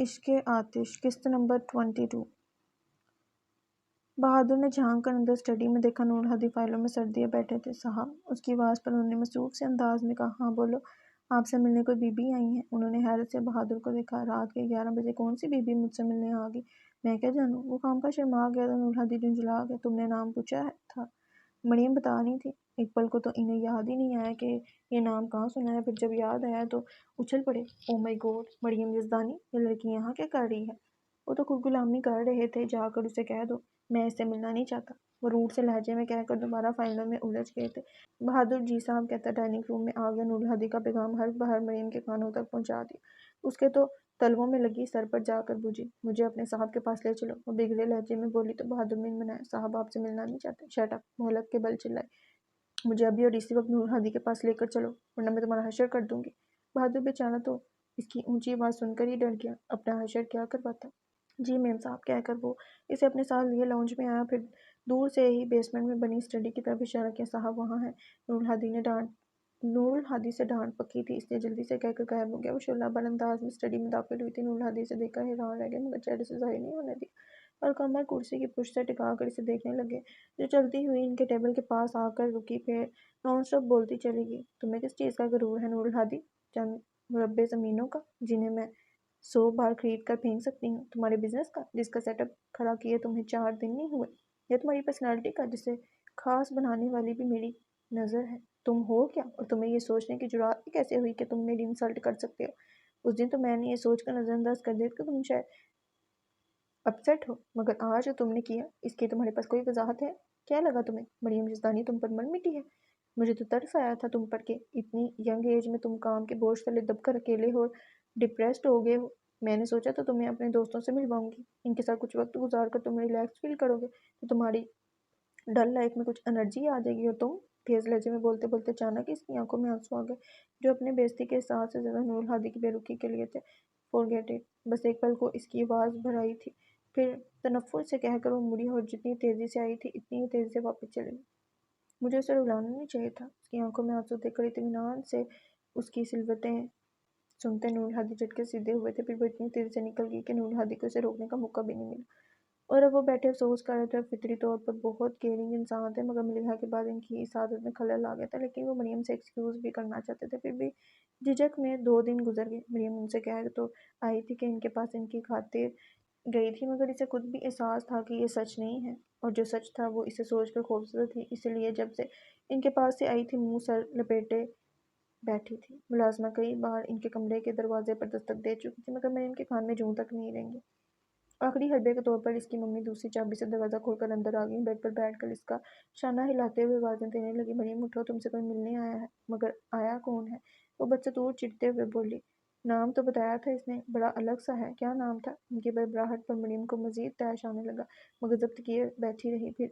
عشق آتش قسط نمبر 22۔ بہادر نے جھانک کر اندر اسٹڈی میں دیکھا نور الہادی فائلوں میں سر دیے بیٹھے تھے۔ صاحب، اس کی آواز پر انہوں نے مصروف سے انداز میں کہا۔ ہاں بولو، آپ سے ملنے کوئی بی بی آئی ہیں؟ انہوں نے حیرت سے بہادر کو دیکھا۔ رات کے 11 بجے کون سی بی بی مجھ سے ملنے آ گئی؟ میں کیا جانوں؟ وہ خامخواہ شرما گیا تو نور الہادی جھنجھلا گیا۔ تم نے نام پوچھا تھا؟ مریم بتا رہی تھی۔ ایک پل کو تو انہیں یاد ہی نہیں آیا کہ یہ نام کہاں سنا ہے، پھر جب یاد آیا تو اچھل پڑے۔ او مائی گاڈ، مریم یزدانی، یہ لڑکی یہاں کیا کر رہی ہے؟ وہ تو خود غلامی کر رہے تھے، جا کر اسے کہہ دو میں اس سے ملنا نہیں چاہتا، وہ روٹ سے لہجے میں کہہ کر دوبارہ فائلوں میں الجھ گئے تھے۔ بہادر جی صاحب کہتا ڈائننگ روم میں آ گیا۔ نور الہادی کا پیغام حرف بحر مریم کے کانوں تک پہنچا دیا۔ اس کے تو تلووں میں لگی سر پر جا کر بجھی۔ مجھے اپنے صاحب کے پاس لے چلو، وہ بگڑے لہجے میں بولی تو بہادر من منائے۔ صاحب آپ سے ملنا نہیں چاہتے؟ شٹ اپ، مہلک کے بل چلائے۔ مجھے ابھی اور اسی وقت نور الہادی کے پاس لے کر چلو، ورنہ میں تمہارا حشر کر دوں گی۔ بہادر بیچارہ تو اس کی اونچی آواز سن کر ہی ڈر گیا، اپنا حشر کیا کرواتا۔ جی میم صاحب کہہ کر وہ اسے اپنے ساتھ لیے لاؤنج میں آیا، پھر دور سے ہی بیسمنٹ میں بنی اسٹڈی کی طرف اشارہ کیا۔ صاحب وہاں ہیں۔ نور الہادی سے ڈانٹ پکی تھی، اس لیے جلدی سے کہہ کر غائب ہو گیا۔ وہ شعلہ بر انداز میں اسٹڈی میں داخل ہوئی تھی۔ نور الہادی سے دیکھ کر حیران رہ گئے، مگر چہرے سے ظاہر نہیں ہونے دیا، اور کمر کرسی کی پشت سے ٹکا کر اسے دیکھنے لگے، جو چلتی ہوئی ان کے ٹیبل کے پاس آ کر رکی، پھر نان اسٹاپ بولتی چلی گئی۔ تمہیں کس چیز کا غرور ہے نور الہادی؟ چند مربع زمینوں کا، جنہیں میں 100 بار خرید کر پھینک سکتی ہوں؟ تمہارے بزنس کا، جس کا سیٹ اپ کھڑا کیے تمہیں 4 دن نہیں ہوئے؟ یا تمہاری پرسنالٹی کا، جسے خاص بنانے والی بھی میری نظر ہے؟ تم ہو کیا، اور تمہیں یہ سوچنے کی جرات بھی کیسے ہوئی کہ تم میری انسلٹ کر سکتے ہو؟ اس دن تو میں نے یہ سوچ کر نظر انداز کر دیا کہ تم شاید اپسیٹ ہو، مگر آج جو تم نے کیا اس کی تمہارے پاس کوئی وضاحت ہے؟ کیا لگا تمہیں مریم یزدانی تم پر مر مٹی ہے؟ مجھے تو ترس آیا تھا تم پر کہ اتنی ینگ ایج میں تم کام کے بوجھ تلے دب کر اکیلے اور ڈپریسڈ ہو گئے ہو۔ میں نے سوچا تو تمہیں اپنے دوستوں سے ملواؤں گی، ان کے ساتھ کچھ وقت گزار کر تم ریلیکس فیل کرو گے تو تمہاری ڈل لائف میں کچھ انرجی آ جائے گی۔ اور تم تیز لہجے میں بولتے بولتے اچانک اس کی آنکھوں میں آنسو آ گئے، جو اپنے بےعزتی کے احساس سے زیادہ نور الہادی کی بے رخی کے لیے تھے۔ فورگیٹ اٹ، بس ایک پل کو اس کی آواز بھر آئی تھی، پھر تنفر سے کہہ کر وہ مڑی اور جتنی تیزی سے آئی تھی اتنی ہی تیزی سے واپس چلی گئی۔ مجھے اسے رلانا نہیں چاہیے تھا۔ اس کی آنکھوں میں آنسو دیکھ کر اطمینان سے اس کی صلوتیں سنتے نور الہادی جھٹکے سیدھے ہوئے تھے، پھر وہ اتنی تیزی سے نکل گئی کہ نور الہادی کو اسے روکنے کا موقع بھی نہیں ملا۔ اور اب وہ بیٹھے افسوس کر رہے تھے، اور فطری طور پر بہت کیئرنگ انسان تھے، مگر ملیحہ کے بعد ان کی اس عادت میں خلل آ گیا تھا۔ لیکن وہ مریم سے ایکسکیوز بھی کرنا چاہتے تھے، پھر بھی جھجک میں 2 دن گزر گئے۔ مریم ان سے کہہ تو آئی تھی کہ ان کے پاس ان کی خاطر گئی تھی، مگر اسے خود بھی احساس تھا کہ یہ سچ نہیں ہے، اور جو سچ تھا وہ اسے سوچ کر خوفزدہ تھی۔ اس لیے جب سے ان کے پاس سے آئی تھی منہ سر لپیٹے بیٹھی تھی۔ ملازمہ کئی بار ان کے کمرے کے دروازے پر دستک دے چکی تھی، مگر مریم کے کان میں جوں تک نہیں رہیں گی۔ آخری حربے کے طور پر اس کی ممی دوسری چابی سے دروازہ کھول کر اندر آ گئیں، بیڈ پر بیٹھ کر اس کا شانہ ہلاتے ہوئے آوازیں دینے لگی، مریم اٹھو، تم سے کوئی ملنے آیا ہے۔ مگر آیا کون ہے؟ وہ بدستور چڑھتے ہوئے بولی۔ نام تو بتایا تھا اس نے، بڑا الگ سا ہے، کیا نام تھا؟ ان کی بڑبڑاہٹ پر مریم کو مزید طیش آنے لگا، مگر ضبط کیے بیٹھی رہی۔ پھر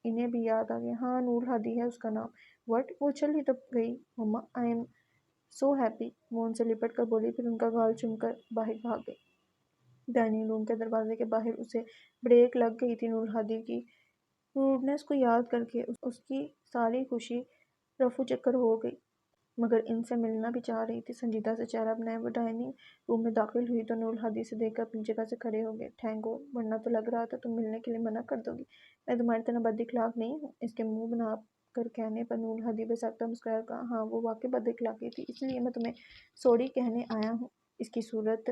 انہیں بھی یاد آ گیا، ہاں نور الہادی ہے اس کا نام۔ وٹ؟ وہ اچھل ہی تو گئی۔ مما آئی ایم سو ہیپی، وہ ان سے لپٹ کر بولی، پھر ان کا گال چوم کر باہر بھاگ گئی۔ ڈائننگ روم کے دروازے کے باہر اسے بریک لگ گئی تھی۔ نور الہادی کی روڈنس کو یاد کر کے اس کی ساری خوشی رفو چکر ہو گئی، مگر ان سے ملنا بھی چاہ رہی تھی۔ سنجیدہ سے چہرہ بنائے وہ ڈائننگ روم میں داخل ہوئی تو نور الہادی سے دیکھ کر اپنی جگہ سے کھڑے ہو گئے۔ تھینک گاڈ، ورنہ تو لگ رہا تھا تم ملنے کے لیے منع کر دو گی۔ میں تمہاری طرح بد اخلاق نہیں ہوں۔ اس کے منہ بنا کر کہنے پر نور الہادی بے ساختہ مسکرایا، کہا ہاں وہ واقعی بد اخلاقی تھی، اس لیے میں تمہیں سوری کہنے آیا ہوں۔ اس کی صورت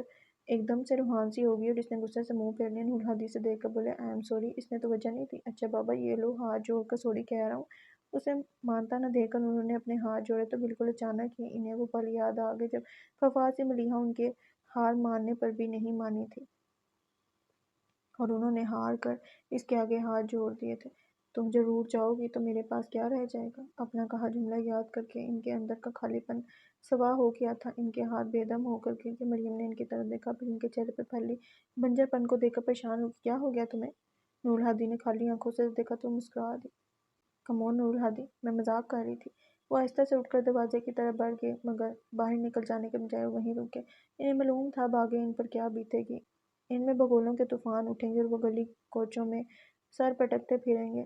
ایک دم سے روحان سی ہو گئی، اور اس نے غصے سے منہ پھیر لیا۔ نور الہادی سے دیکھ کر بولے، آئی ایم سوری، اس نے تو وجہ نہیں تھی۔ اچھا بابا یہ لو، ہاتھ جوڑ کر سوری کہہ رہا ہوں۔ اسے مانتا نہ دیکھ کر انہوں نے اپنے ہاتھ جوڑے تو بالکل اچانک ہی انہیں وہ پل یاد آ گئے جب خفا سی ملیحہ ان کے ہار ماننے پر بھی نہیں مانی تھی، اور انہوں نے ہار کر اس کے آگے ہاتھ جوڑ دیے تھے۔ تم ضرور جاؤ گی تو میرے پاس کیا رہ جائے گا؟ اپنا کہا جملہ یاد کر کے ان کے اندر کا خالی پن سوا ہو گیا تھا۔ ان کے ہاتھ بے دم ہو کر گرے۔ مریم نے ان کی طرف دیکھا، پھر ان کے چہرے پر پھیلی بنجر پن کو دیکھ کر پریشان ہوگی، کیا ہو گیا تمہیں؟ نور الہادی نے خالی آنکھوں سے دیکھا تو مسکرا دی۔ کم آن نور الہادی، میں مذاق کر رہی تھی۔ وہ آہستہ سے اٹھ کر دروازے کی طرف بڑھ گئے، مگر باہر نکل جانے کے بجائے وہیں رک گئے۔ انہیں معلوم تھا اب آگے ان پر کیا بیتے گی، ان میں بگولوں کے طوفان اٹھیں گے، اور وہ گلی کوچوں میں سر پٹکتے پھریں گے۔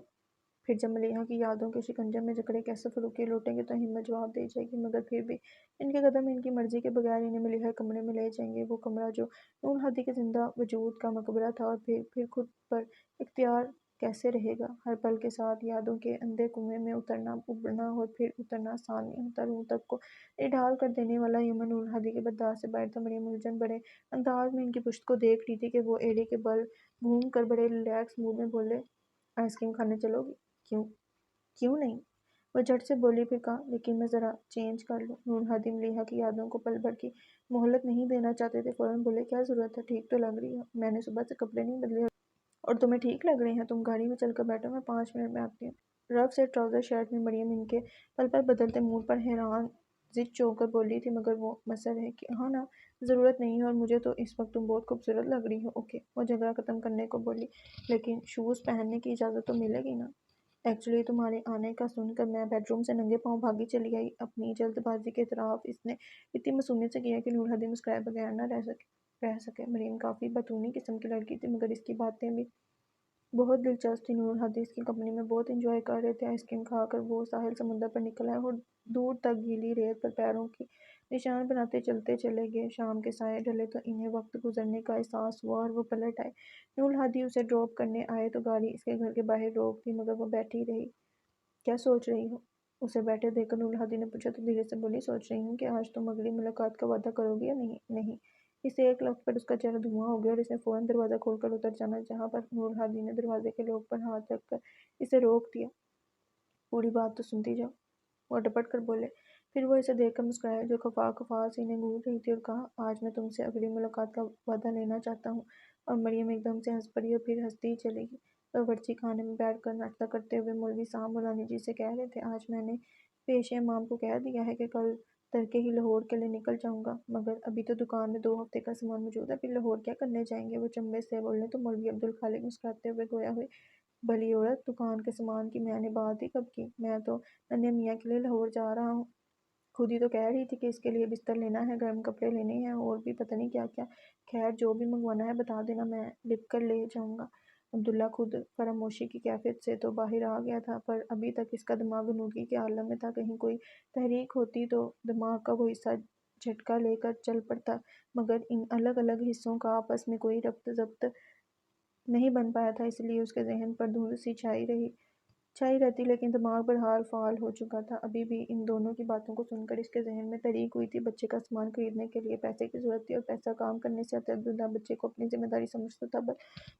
پھر جب ملیحہ کی یادوں کے شکنجے میں جکڑے کیسے فروکی لوٹیں گے تو ہمت جواب دے جائے گی، مگر پھر بھی ان کے قدم ان کی مرضی کے بغیر انہیں ملیحہ کمرے میں لے جائیں گے، وہ کمرہ جو نور ہادی کے زندہ وجود کا مقبرہ تھا، اور پھر خود پر اختیار کیسے رہے گا؟ ہر پل کے ساتھ یادوں کے اندھے کنویں میں اترنا، ابھرنا اور پھر اترنا آسان نہیں ہوتا۔ روح تک کو نڈھال کر دینے والا یمن نور ہادی کے برداشت سے باہر تھا۔ مریم الجھن بڑے انداز میں ان کی پشت کو دیکھ رہی تھی کہ وہ ایڑی کے بل گھوم کر بڑے ریلیکس موڈ میں بولے، آئس کریم کھانے چلو گی؟ کیوں کیوں نہیں؟ وہ جھٹ سے بولی، پھر کہا، لیکن میں ذرا چینج کر لوں۔ نور ہادی ملیحہ کی یادوں کو پل بھر کی مہلت نہیں دینا چاہتے تھے، فوراً بولے، کیا ضرورت ہے؟ ٹھیک تو لگ رہی ہو، میں نے صبح سے کپڑے نہیں بدلے اور تمہیں ٹھیک لگ رہے ہیں، تم گاڑی میں چل کر بیٹھو، میں 5 منٹ میں آتی ہوں۔ رف سے ٹراؤزر شرٹ میں مریم ان کے پل پل بدلتے موڈ پر حیران زچ ہو کر بولی تھی، مگر وہ مسئلہ ہے کہ ہاں نا، ضرورت نہیں ہے، اور مجھے تو اس وقت تم بہت خوبصورت لگ رہی ہو۔ اوکے، وہ جھگڑا ختم کرنے کو بولی، لیکن شوز پہننے کی اجازت تو ملے گی نا؟ ایکچولی تمہارے آنے کا سن کر میں بیڈ روم سے ننگے پاؤں بھاگی چلی آئی۔ اپنی جلد بازی کے اعتراف اس نے اتنی معصومیت سے کیا کہ نور ہادی مسکرائے بغیر نہ رہ سکے۔ مریم کافی بطونی قسم کی لڑکی تھی، مگر اس کی باتیں بھی بہت دلچسپ تھی۔ نور ہادی اس کی کمپنی میں بہت انجوائے کر رہے تھے۔ آئس کریم کھا کر وہ ساحل سمندر پر نکل آئے اور دور تک گیلی ریت پر پیروں کی نشان بناتے چلتے چلے گئے۔ شام کے سائے ڈھلے تو انہیں وقت گزرنے کا احساس ہوا اور وہ پلٹ آئے۔ نور ہادی اسے ڈراپ کرنے آئے تو گاڑی اس کے گھر کے باہر روک دی، مگر وہ بیٹھی رہی۔ کیا سوچ رہی ہو؟ اسے بیٹھے دیکھ کر نور ہادی نے پوچھا تو دھیرے سے بولی، سوچ رہی ہوں کہ آج تم اگلی ملاقات کا وعدہ کرو گی یا نہیں؟ نہیں۔ اس ایک لفظ پر اس کا چہرہ دھواں ہو گیا اور اس نے فوراً دروازہ کھول کر اتر جانا چاہا، پر نور ہادی نے دروازے کے لوک پر ہاتھ رکھ کر اسے روک دیا۔ پوری بات تو سنتی جاؤ، وہ ڈپٹ کر بولے۔ پھر وہ اسے دیکھ کر مسکرائے جو خفا خفا سینے گھوٹ رہی تھی، اور کہا، آج میں تم سے اگلی ملاقات کا وعدہ لینا چاہتا ہوں۔ اور مریم ایک دم سے ہنس پڑی اور پھر ہنستی ہی چلی گئی۔ باورچی خانے میں بیٹھ کر ناشتہ کرتے ہوئے مولوی صاحب مولانا جی سے کہہ رہے تھے، آج میں نے پیش امام کو کہہ دیا ہے کہ کل تڑکے ہی لاہور کے لیے نکل جاؤں گا، مگر ابھی تو دکان میں 2 ہفتے کا سامان موجود ہے، پھر لاہور کیا کرنے جائیں گے؟ وہ چنبے سے بولنے تو مولوی عبدالخالق مسکراتے ہوئے گویا ہوئے، بھلی عورت، دکان کے سامان کی میں نے بات ہی کب کی؟ میں تو ننھے میاں کے لیے لاہور جا رہا ہوں۔ خود ہی تو کہہ رہی تھی کہ اس کے لیے بستر لینا ہے، گرم کپڑے لینے ہیں اور بھی پتہ نہیں کیا کیا۔ خیر، جو بھی منگوانا ہے بتا دینا، میں لکھ کر لے جاؤں گا۔ عبداللہ خود فراموشی کی کیفیت سے تو باہر آ گیا تھا، پر ابھی تک اس کا دماغ غنودگی کے عالم میں تھا۔ کہیں کوئی تحریک ہوتی تو دماغ کا وہ حصہ جھٹکا لے کر چل پڑتا، مگر ان الگ الگ حصوں کا آپس میں کوئی ربط ضبط نہیں بن پایا تھا، اس لیے اس کے ذہن پر دھند سی چھائی رہتی، لیکن دماغ بہرحال فعال ہو چکا تھا۔ ابھی بھی ان دونوں کی باتوں کو سن کر اس کے ذہن میں تحریک ہوئی تھی۔ بچے کا سامان خریدنے کے لیے پیسے کی ضرورت تھی، اور پیسہ کام کرنے سے آتا ہے۔ عبداللہ بچے کو اپنی ذمہ داری سمجھتا تھا،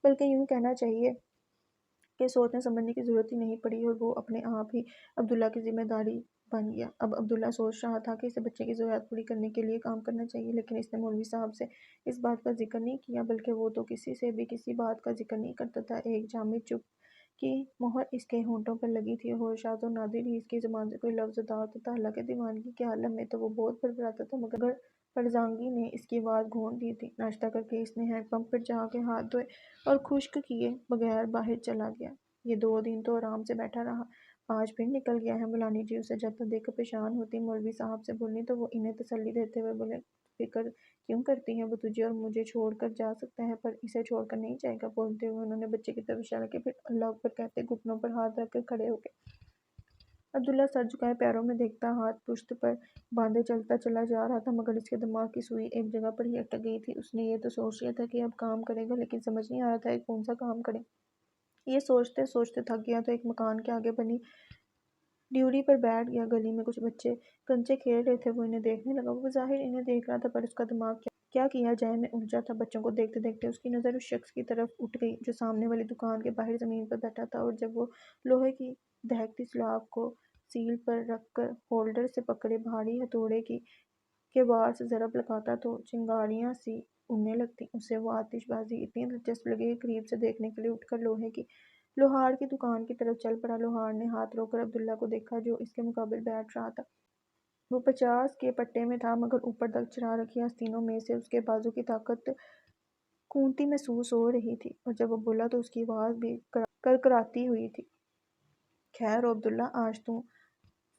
بلکہ یوں کہنا چاہیے کہ سوچنے سمجھنے کی ضرورت ہی نہیں پڑی، اور وہ اپنے آپ ہی عبداللہ کی ذمہ داری بن گیا۔ اب عبداللہ سوچ رہا تھا کہ اسے بچے کی ضروریات پوری کرنے کے لیے کام کرنا چاہیے، لیکن اس نے مولوی صاحب سے اس بات کا ذکر نہیں کیا، بلکہ وہ تو کسی سے بھی کسی بات کا ذکر نہیں کرتا تھا۔ ایک جامد چپ کی مہر اس کے ہونٹوں پر لگی تھی، اور شاذ و نادر ہی اس کی زبان سے کوئی لفظ ادا ہوتا تھا۔ حالانکہ دیوانگی کے عالم میں تو وہ بہت بڑبڑاتا تھا، مگر فرزانگی نے اس کی آواز گھونٹ دی تھی۔ ناشتہ کر کے اس نے ہینڈ پمپ پر جا کے ہاتھ دھوئے اور خشک کیے بغیر باہر چلا گیا۔ یہ 2 دن تو آرام سے بیٹھا رہا، آج پھر نکل گیا ہے۔ مولانا جی اسے جاتا دیکھ کر پریشان ہوتی مولوی صاحب سے بولنی تو وہ انہیں تسلی دیتے ہوئے بولے، فکر کیوں کرتی ہیں؟ وہ تجھے اور مجھے چھوڑ کر جا سکتا ہے، پر اسے چھوڑ کر نہیں جائے گا۔ بولتے ہوئے انہوں نے بچے کی طرف اشارہ کیا، پھر اللہ اکبر کہتے گھٹنوں پر ہاتھ رکھ کر کھڑے ہو گئے۔ عبداللہ سر جھکائے پیروں میں دیکھتا ہاتھ پشت پر باندھے چلتا چلا جا رہا تھا، مگر اس کے دماغ کی سوئی ایک جگہ پر ہی اٹک گئی تھی۔ اس نے یہ تو سوچ لیا تھا کہ اب کام کرے گا، لیکن سمجھ نہیں آ رہا تھا کہ کون سا کام کرے۔ یہ سوچتے سوچتے تھک گیا تو ایک مکان کے آگے بنی ڈیوری پر بیٹھ گیا۔ گلی میں کچھ بچے کنچے کھیل رہے تھے، وہ انہیں دیکھنے لگا۔ وہ بظاہر انہیں دیکھ رہا تھا، پر اس کا دماغ کیا کیا جائے میں الجھا تھا۔ بچوں کو دیکھتے دیکھتے اس کی نظر اس شخص کی طرف اٹھ گئی جو سامنے والی دکان کے باہر زمین پر بیٹھا تھا، اور جب وہ لوہے کی دہکتی سلاخ کو سیل پر رکھ کر ہولڈر سے پکڑے بھاری ہتھوڑے کے وار سے ضرب لگاتا تو چنگاریاں سی اڑنے لگتیں۔ اسے وہ آتش بازی اتنی دلچسپ لگی کہ قریب سے دیکھنے کے لیے اٹھ کر لوہار کی دکان کی طرف چل پڑا۔ لوہار نے ہاتھ روک کر عبداللہ کو دیکھا جو اس کے مقابل بیٹھ رہا تھا۔ وہ 50 کے پٹے میں تھا، مگر اوپر تک چڑھا رکھی آستینوں میں سے اس کے بازو کی طاقت کونتی محسوس ہو رہی تھی، اور جب وہ بولا تو اس کی آواز بھی کرکراتی ہوئی تھی۔ خیر ہو عبداللہ، آج تو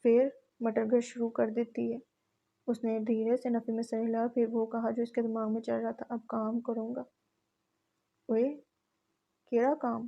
پھر مٹر گشت شروع کر دیتی ہے؟ اس نے دھیرے سے نفی میں سر ہلایا، پھر وہ کہا جو اس کے دماغ میں چل رہا تھا، اب کام کروں گا۔ اوئے، کیڑا کام؟